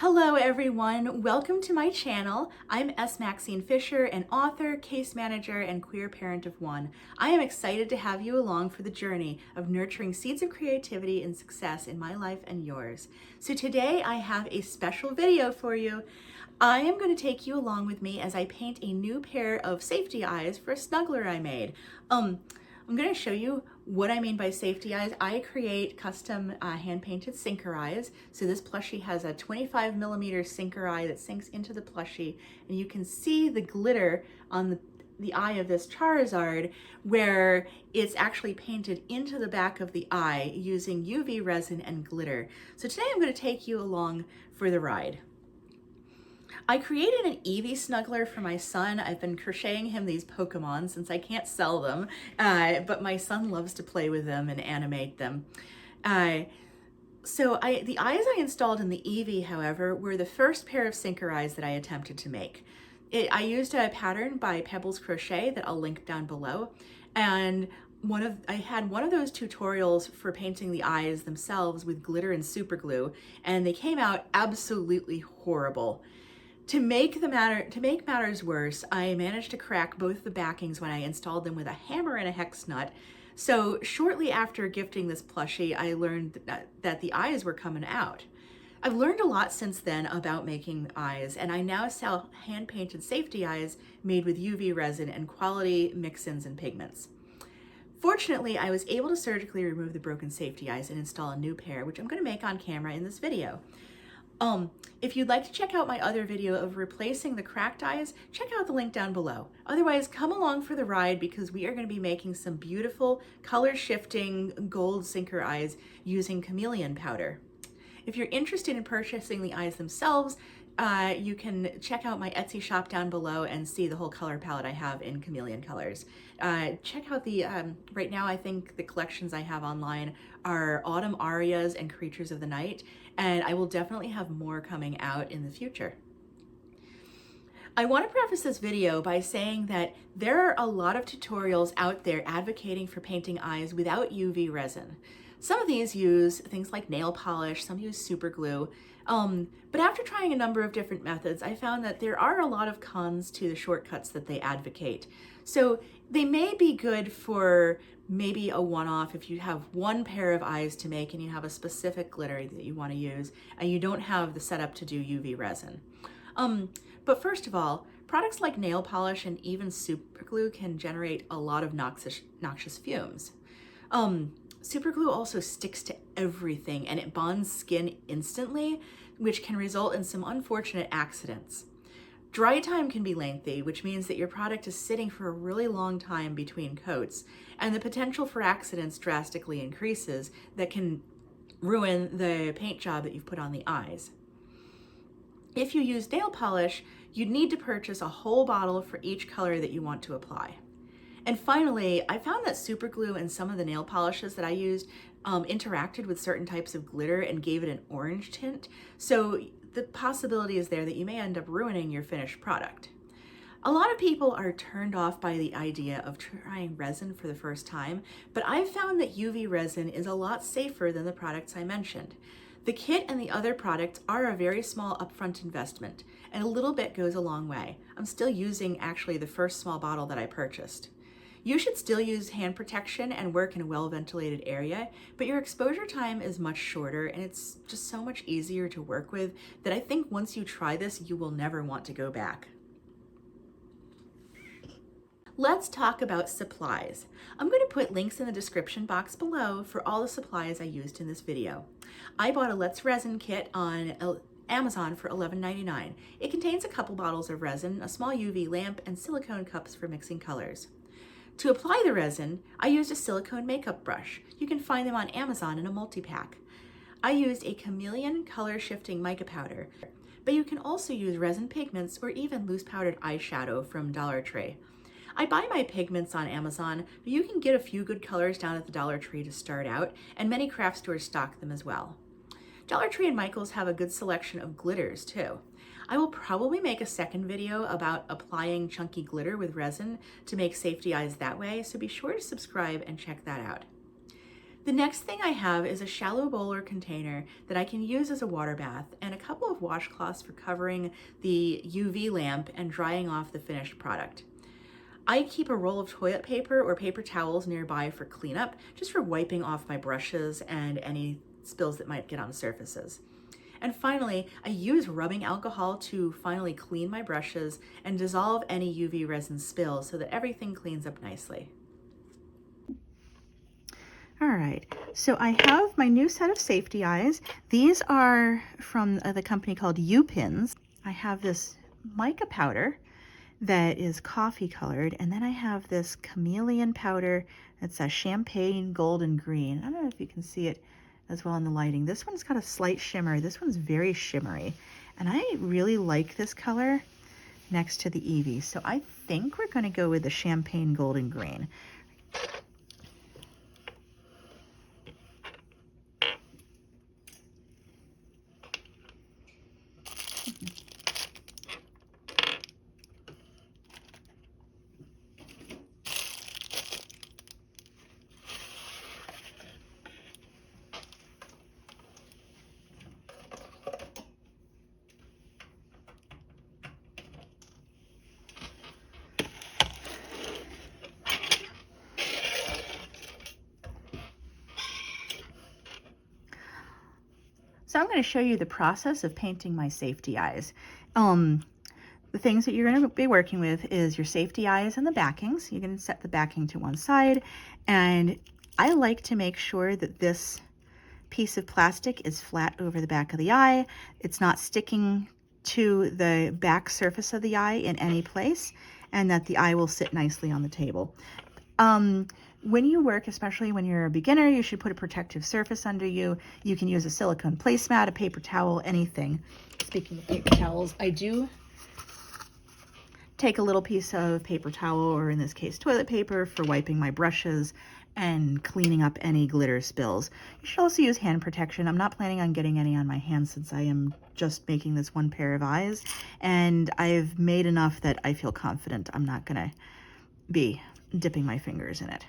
Hello everyone, welcome to my channel. I'm S. Maxine Fisher, an author, case manager, and queer parent of one. I am excited to have you along for the journey of nurturing seeds of creativity and success in my life and yours. So today I have a special video for you. I am going to take you along with me as I paint a new pair of safety eyes for a snuggler I made. I'm going to show you what I mean by safety eyes. I create custom hand-painted sinker eyes. So this plushie has a 25mm sinker eye that sinks into the plushie, and you can see the glitter on the eye of this Charizard where it's actually painted into the back of the eye using UV resin and glitter. So today I'm going to take you along for the ride. I created an Eevee snuggler for my son. I've been crocheting him these Pokemon since I can't sell them, but my son loves to play with them and animate them. The eyes I installed in the Eevee, however, were the first pair of sinker eyes that I attempted to make. I used a pattern by Pebbles Crochet that I'll link down below, and I had one of those tutorials for painting the eyes themselves with glitter and super glue, and they came out absolutely horrible. To make matters worse, I managed to crack both the backings when I installed them with a hammer and a hex nut. So shortly after gifting this plushie, I learned that the eyes were coming out. I've learned a lot since then about making eyes, and I now sell hand-painted safety eyes made with UV resin and quality mix-ins and pigments. Fortunately, I was able to surgically remove the broken safety eyes and install a new pair, which I'm going to make on camera in this video. If you'd like to check out my other video of replacing the cracked eyes, check out the link down below. Otherwise, come along for the ride because we are going to be making some beautiful color-shifting gold sinker eyes using Chameleon powder. If you're interested in purchasing the eyes themselves, you can check out my Etsy shop down below and see the whole color palette I have in Chameleon colors. Check out right now I think the collections I have online are Autumn Arias and Creatures of the Night, and I will definitely have more coming out in the future. I want to preface this video by saying that there are a lot of tutorials out there advocating for painting eyes without UV resin. Some of these use things like nail polish, some use super glue, but after trying a number of different methods, I found that there are a lot of cons to the shortcuts that they advocate. So they may be good for maybe a one-off if you have one pair of eyes to make and you have a specific glitter that you want to use and you don't have the setup to do UV resin. But first of all, products like nail polish and even super glue can generate a lot of noxious fumes. Super glue also sticks to everything and it bonds skin instantly, which can result in some unfortunate accidents. Dry time can be lengthy, which means that your product is sitting for a really long time between coats, and the potential for accidents drastically increases that can ruin the paint job that you've put on the eyes. If you use nail polish, you'd need to purchase a whole bottle for each color that you want to apply. And finally, I found that super glue and some of the nail polishes that I used interacted with certain types of glitter and gave it an orange tint. So the possibility is there that you may end up ruining your finished product. A lot of people are turned off by the idea of trying resin for the first time, but I've found that UV resin is a lot safer than the products I mentioned. The kit and the other products are a very small upfront investment, and a little bit goes a long way. I'm still using actually the first small bottle that I purchased. You should still use hand protection and work in a well-ventilated area, but your exposure time is much shorter and it's just so much easier to work with that I think once you try this, you will never want to go back. Let's talk about supplies. I'm going to put links in the description box below for all the supplies I used in this video. I bought a Let's Resin kit on Amazon for $11.99. It contains a couple bottles of resin, a small UV lamp, and silicone cups for mixing colors. To apply the resin, I used a silicone makeup brush. You can find them on Amazon in a multi-pack. I used a Chameleon color shifting mica powder, but you can also use resin pigments or even loose powdered eyeshadow from Dollar Tree. I buy my pigments on Amazon, but you can get a few good colors down at the Dollar Tree to start out, and many craft stores stock them as well. Dollar Tree and Michael's have a good selection of glitters too. I will probably make a second video about applying chunky glitter with resin to make safety eyes that way, so be sure to subscribe and check that out. The next thing I have is a shallow bowl or container that I can use as a water bath and a couple of washcloths for covering the UV lamp and drying off the finished product. I keep a roll of toilet paper or paper towels nearby for cleanup, just for wiping off my brushes and any spills that might get on surfaces. And finally, I use rubbing alcohol to finally clean my brushes and dissolve any UV resin spills so that everything cleans up nicely. All right, so I have my new set of safety eyes. These are from the company called Upins. I have this mica powder that is coffee colored, and then I have this Chameleon powder that's a champagne golden green. I don't know if you can see it as well in the lighting. This one's got a slight shimmer. This one's very shimmery, and I really like this color next to the Eevee. So I think we're going to go with the champagne golden green. So I'm going to show you the process of painting my safety eyes. The things that you're going to be working with is your safety eyes and the backings. You can set the backing to one side, and I like to make sure that this piece of plastic is flat over the back of the eye. It's not sticking to the back surface of the eye in any place, and that the eye will sit nicely on the table. When you work, especially when you're a beginner, you should put a protective surface under you. You can use a silicone placemat, a paper towel, anything. Speaking of paper towels, I do take a little piece of paper towel, or in this case toilet paper, for wiping my brushes and cleaning up any glitter spills. You should also use hand protection. I'm not planning on getting any on my hands since I am just making this one pair of eyes, and I've made enough that I feel confident I'm not gonna be dipping my fingers in it.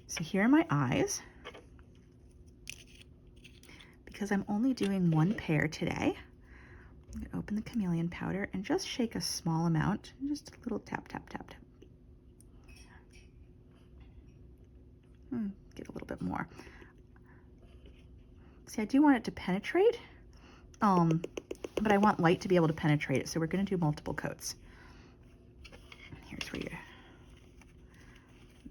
So here are my eyes. Because I'm only doing one pair today, I'm going to open the Chameleon powder and just shake a small amount, just a little tap, tap, tap, tap. Get a little bit more. See, I do want it to penetrate, but I want light to be able to penetrate it, so we're going to do multiple coats. Here's where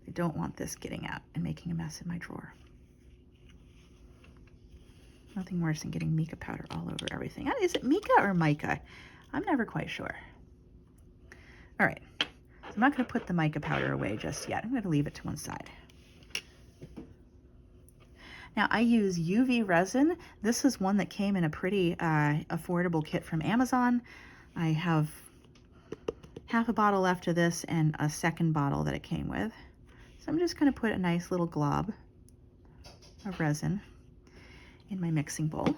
I don't want this getting out and making a mess in my drawer. Nothing worse than getting mica powder all over everything. Is it mica or mica? I'm never quite sure. All right, so I'm not going to put the mica powder away just yet. I'm going to leave it to one side. Now I use UV resin. This is one that came in a pretty affordable kit from Amazon. I have half a bottle left of this and a second bottle that it came with. So I'm just going to put a nice little glob of resin in my mixing bowl.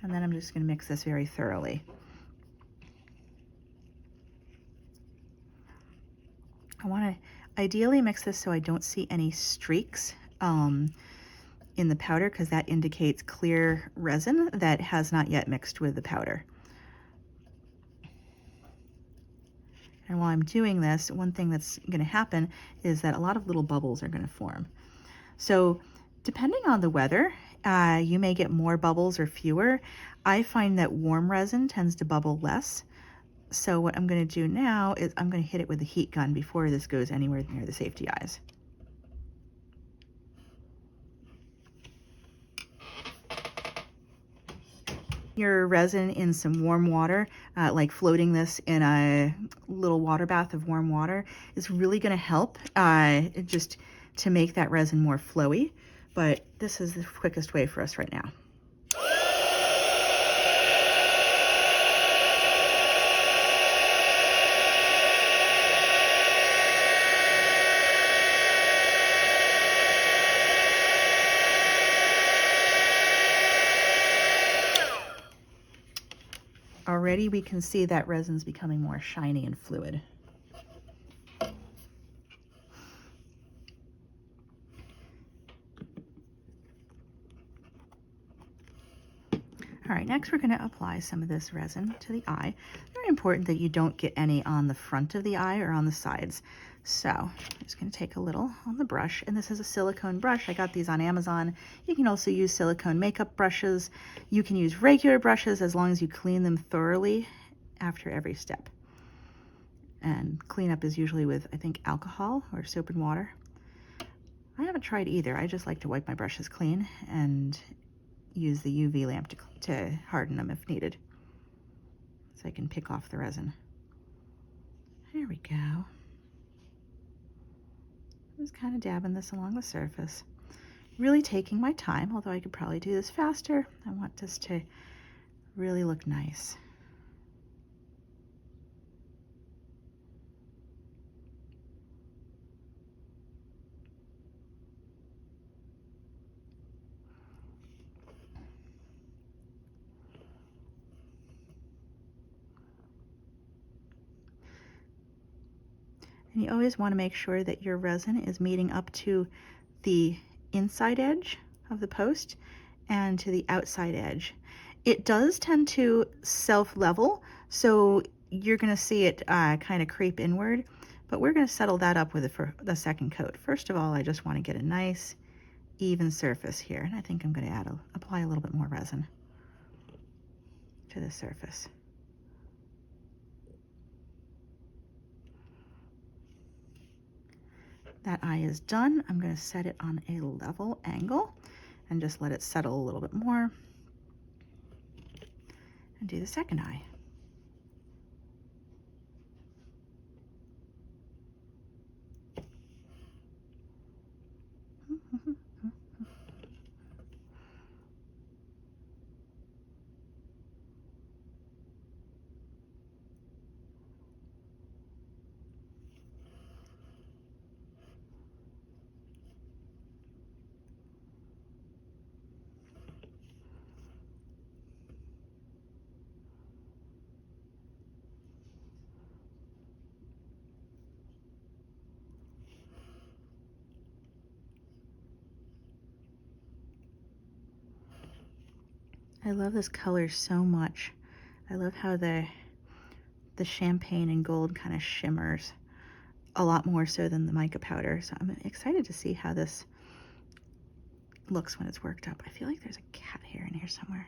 And then I'm just going to mix this very thoroughly. I want to ideally mix this so I don't see any streaks in the powder, because that indicates clear resin that has not yet mixed with the powder. And while I'm doing this, one thing that's going to happen is that a lot of little bubbles are going to form. So depending on the weather, you may get more bubbles or fewer. I find that warm resin tends to bubble less. So what I'm going to do now is I'm going to hit it with a heat gun before this goes anywhere near the safety eyes. Your resin in some warm water, like floating this in a little water bath of warm water, is really going to help just to make that resin more flowy. But this is the quickest way for us right now. Already we can see that resin's becoming more shiny and fluid. All right, next we're going to apply some of this resin to the eye. Very important that you don't get any on the front of the eye or on the sides. So I'm just going to take a little on the brush, and this is a silicone brush. I got these on Amazon. You can also use silicone makeup brushes. You can use regular brushes as long as you clean them thoroughly after every step. And cleanup is usually with, I think, alcohol or soap and water. I haven't tried either. I just like to wipe my brushes clean and use the UV lamp to harden them if needed, so I can pick off the resin. There we go. Just kind of dabbing this along the surface. Really taking my time, although I could probably do this faster. I want this to really look nice. And you always want to make sure that your resin is meeting up to the inside edge of the post and to the outside edge. It does tend to self-level, so you're going to see it kind of creep inward, but we're going to settle that up with it for the second coat. First of all, I just want to get a nice even surface here, and I think I'm going to apply a little bit more resin to the surface. That eye is done. I'm going to set it on a level angle and just let it settle a little bit more and do the second eye. I love this color so much. I love how the champagne and gold kind of shimmers a lot more so than the mica powder. So I'm excited to see how this looks when it's worked up. I feel like there's a cat hair in here somewhere.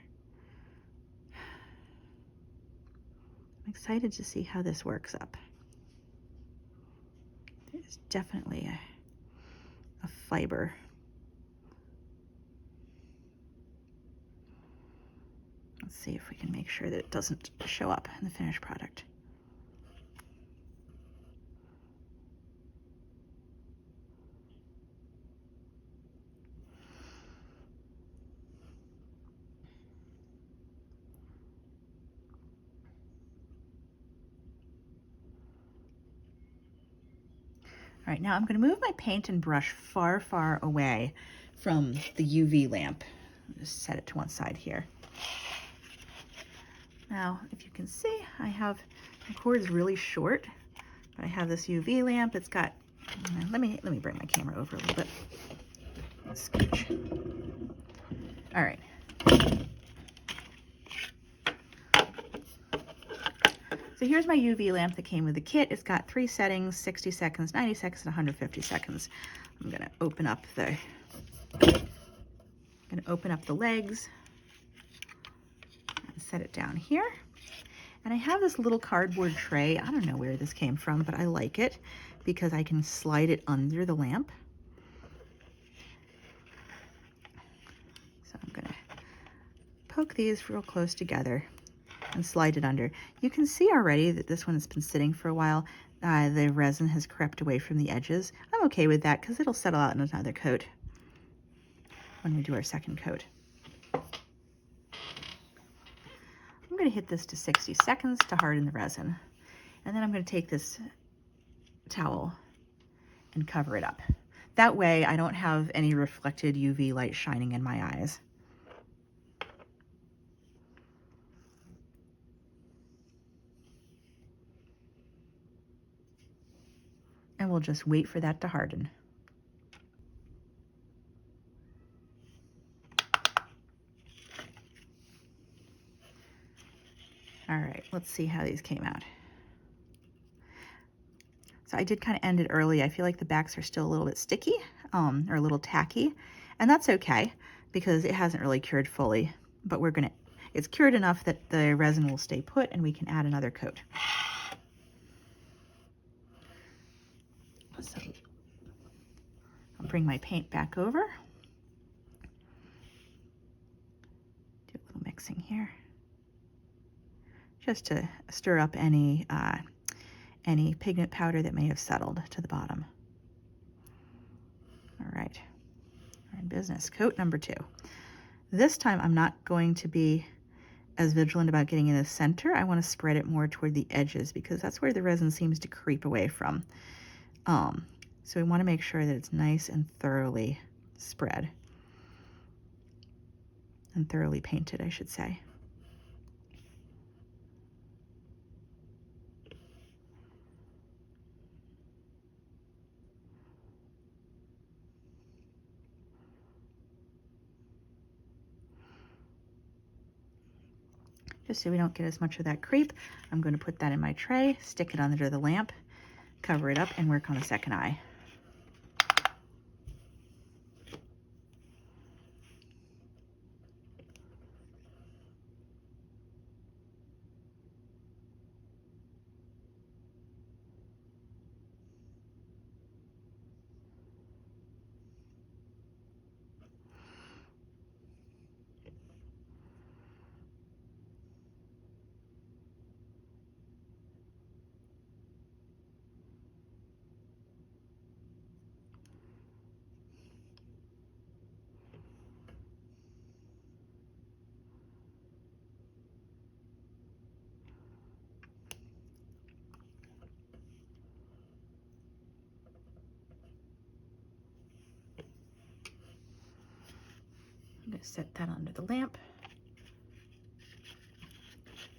I'm excited to see how this works up. There's definitely a fiber. Let's see if we can make sure that it doesn't show up in the finished product. All right, now I'm going to move my paint and brush far, far away from the UV lamp. Just set it to one side here. Now, if you can see, I have, my cord is really short, but I have this UV lamp. It's got, let me bring my camera over a little bit. Scooch. All right. So here's my UV lamp that came with the kit. It's got 3 settings, 60 seconds, 90 seconds, and 150 seconds. I'm gonna open up the legs and set it down here. And I have this little cardboard tray. I don't know where this came from, but I like it because I can slide it under the lamp. So I'm gonna poke these real close together and slide it under. You can see already that this one has been sitting for a while. The resin has crept away from the edges. I'm okay with that because it'll settle out in another coat when we do our second coat. I'm going to hit this to 60 seconds to harden the resin. And then I'm going to take this towel and cover it up. That way I don't have any reflected UV light shining in my eyes. And we'll just wait for that to harden. All right, let's see how these came out. So I did kind of end it early. I feel like the backs are still a little bit sticky, or a little tacky, and that's okay because it hasn't really cured fully, but it's cured enough that the resin will stay put and we can add another coat. So I'll bring my paint back over. Do a little mixing here, just to stir up any pigment powder that may have settled to the bottom. All right, we're in business. Coat number 2. This time I'm not going to be as vigilant about getting in the center. I want to spread it more toward the edges because that's where the resin seems to creep away from. So we want to make sure that it's nice and thoroughly spread and thoroughly painted, I should say. Just so we don't get as much of that creep, I'm going to put that in my tray, stick it under the lamp, cover it up, and work on the second eye. I'm going to set that under the lamp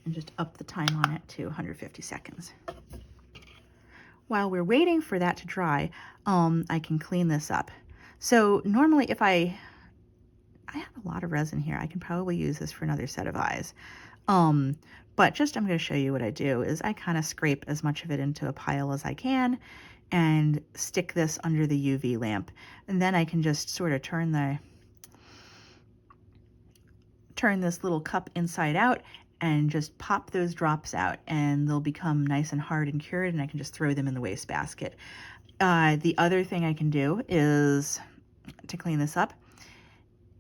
and just up the time on it to 150 seconds. While we're waiting for that to dry, I can clean this up. So normally if I have a lot of resin here, I can probably use this for another set of eyes. But just I'm going to show you what I do is I kind of scrape as much of it into a pile as I can and stick this under the UV lamp. And then I can just sort of turn this little cup inside out and just pop those drops out, and they'll become nice and hard and cured, and I can just throw them in the wastebasket. The other thing I can do is, to clean this up,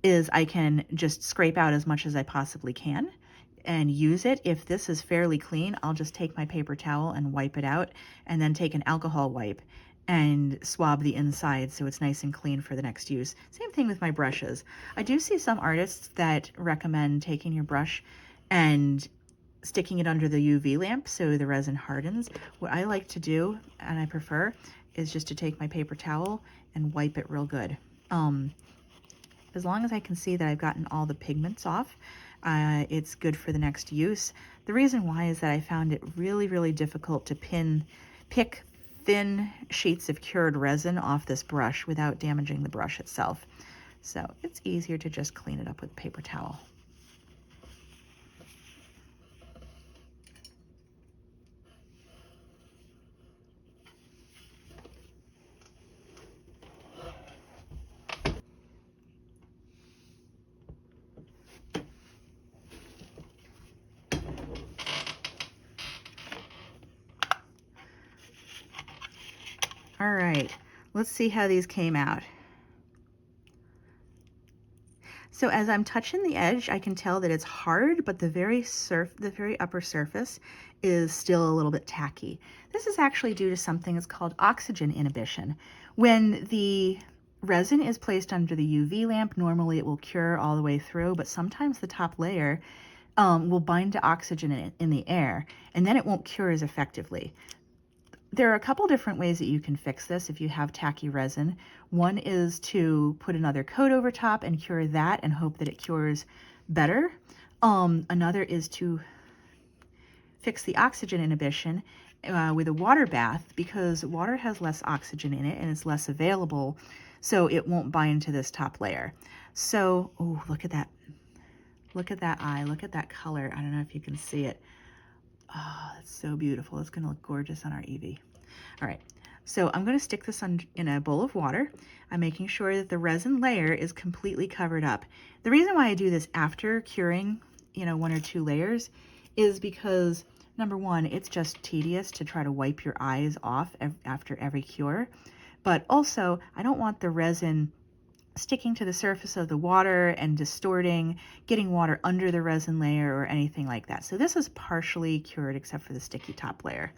is I can just scrape out as much as I possibly can and use it. If this is fairly clean, I'll just take my paper towel and wipe it out, and then take an alcohol wipe and swab the inside so it's nice and clean for the next use. Same thing with my brushes. I do see some artists that recommend taking your brush and sticking it under the UV lamp so the resin hardens. What I like to do, and I prefer, is just to take my paper towel and wipe it real good. As long as I can see that I've gotten all the pigments off, it's good for the next use. The reason why is that I found it really, really difficult to pick thin sheets of cured resin off this brush without damaging the brush itself. So it's easier to just clean it up with a paper towel. All right, let's see how these came out. So as I'm touching the edge, I can tell that it's hard, but the very upper surface is still a little bit tacky. This is actually due to something that's called oxygen inhibition. When the resin is placed under the UV lamp, normally it will cure all the way through, but sometimes the top layer will bind to oxygen in the air, and then it won't cure as effectively. There are a couple different ways that you can fix this if you have tacky resin. One is to put another coat over top and cure that and hope that it cures better. Another is to fix the oxygen inhibition with a water bath, because water has less oxygen in it and it's less available, so it won't bind to this top layer. So, oh, look at that. Look at that eye. Look at that color. I don't know if you can see it. Oh, that's so beautiful. It's gonna look gorgeous on our Eevee. All right, so I'm gonna stick this in a bowl of water. I'm making sure that the resin layer is completely covered up. The reason why I do this after curing, you know, 1 or 2 layers is because number one, it's just tedious to try to wipe your eyes off after every cure. But also, I don't want the resin sticking to the surface of the water and distorting, getting water under the resin layer or anything like that. So this is partially cured except for the sticky top layer.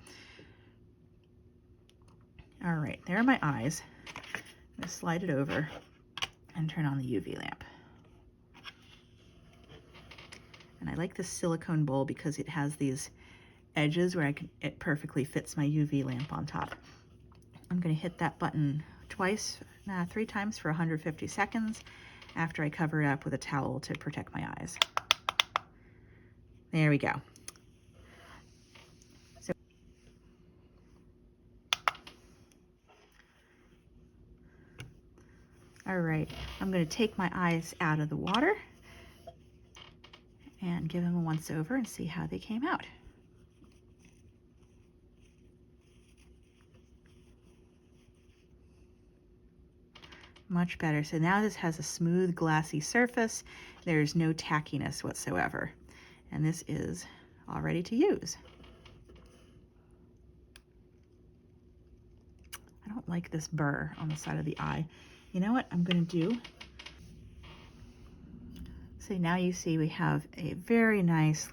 All right, there are my eyes. I'm gonna slide it over and turn on the UV lamp. And I like this silicone bowl because it has these edges where it perfectly fits my UV lamp on top. I'm gonna hit that button twice, 3 times for 150 seconds after I cover it up with a towel to protect my eyes. There we go. So, all right, I'm gonna take my eyes out of the water and give them a once over and see how they came out. Much better. So now this has a smooth, glassy surface. There's no tackiness whatsoever. And this is all ready to use. I don't like this burr on the side of the eye. You know what I'm gonna do? So now you see we have a very nice,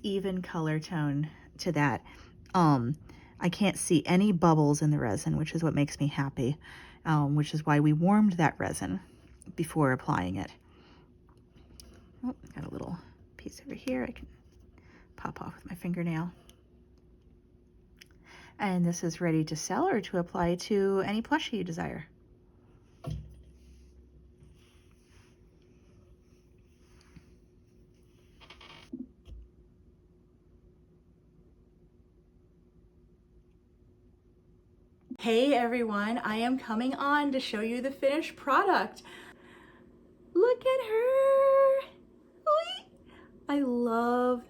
even color tone to that. I can't see any bubbles in the resin, which is what makes me happy. Which is why we warmed that resin before applying it. Oh, got a little piece over here I can pop off with my fingernail. And this is ready to sell or to apply to any plushie you desire. Hey everyone, I am coming on to show you the finished product. Look at her. I love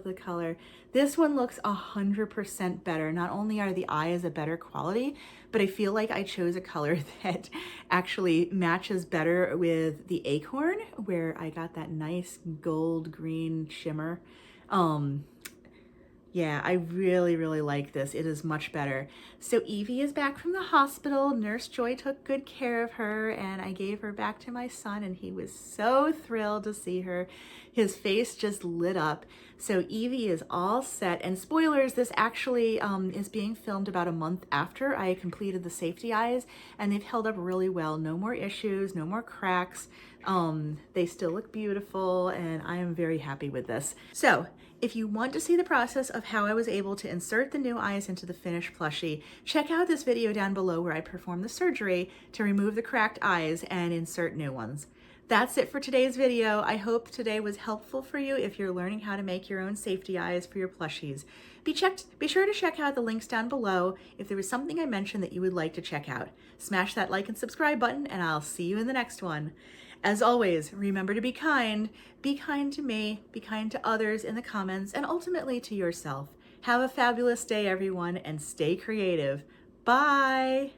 the color. This one looks 100% better. Not only are the eyes a better quality, but I feel like I chose a color that actually matches better with the acorn, where I got that nice gold green shimmer. Yeah, I really like this. It is much better. So Eevee is back from the hospital. Nurse Joy took good care of her, and I gave her back to my son, and he was so thrilled to see her. His face just lit up. So Eevee is all set. And spoilers, this actually is being filmed about a month after I completed the safety eyes, and they've held up really well. No more issues, no more cracks. They still look beautiful, and I am very happy with this. So if you want to see the process of how I was able to insert the new eyes into the finished plushie, check out this video down below where I perform the surgery to remove the cracked eyes and insert new ones. That's it for today's video. I hope today was helpful for you if you're learning how to make your own safety eyes for your plushies. Be sure to check out the links down below if there was something I mentioned that you would like to check out. Smash that like and subscribe button, and I'll see you in the next one. As always, remember to be kind to me, be kind to others in the comments, and ultimately to yourself. Have a fabulous day, everyone, and stay creative. Bye!